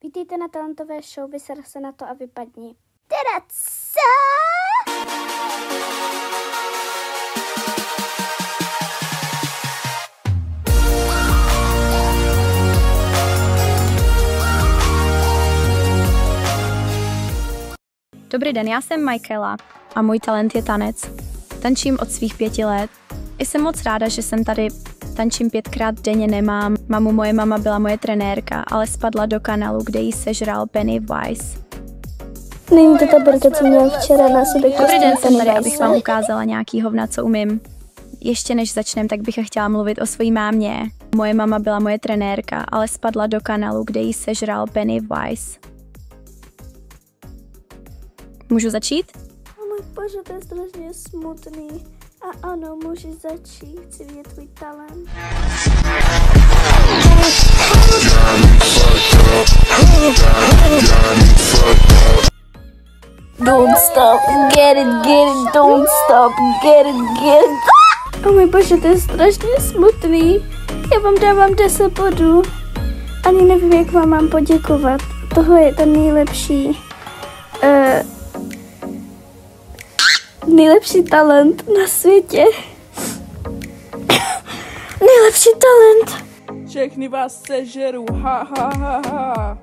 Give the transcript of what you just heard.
Vítejte na talentové show, vyser se na to a vypadni. Teda co? Dobrý den, já jsem Michaela a můj talent je tanec. Tančím od svých 5 let. Jsem moc ráda, že jsem tady. Tančím 5krát denně nemám. Moje mama byla moje trenérka, ale spadla do kanálu, kde jí sežral Pennywise. Není to ta brka, co měl včera na sobě. Dobrý den, jsem tady, abych vám ukázala nějaký hovna, co umím. Ještě než začnem, tak bych chtěla mluvit o své mámě. Moje mama byla moje trenérka, ale spadla do kanálu, kde jí sežral Pennywise. Můžu začít? O můj bože, to je strašně smutný. A ano, můžeš začít, chci vidět tvůj talent. Don't stop, get it, don't stop, get it. O můj bože, to je strašně smutný. Já vám dávám 10 bodů. Ani nevím, jak vám mám poděkovat. Tohle je ten nejlepší. Nejlepší talent na světě. Nejlepší talent. Všechny vás sežeru, ha ha ha ha.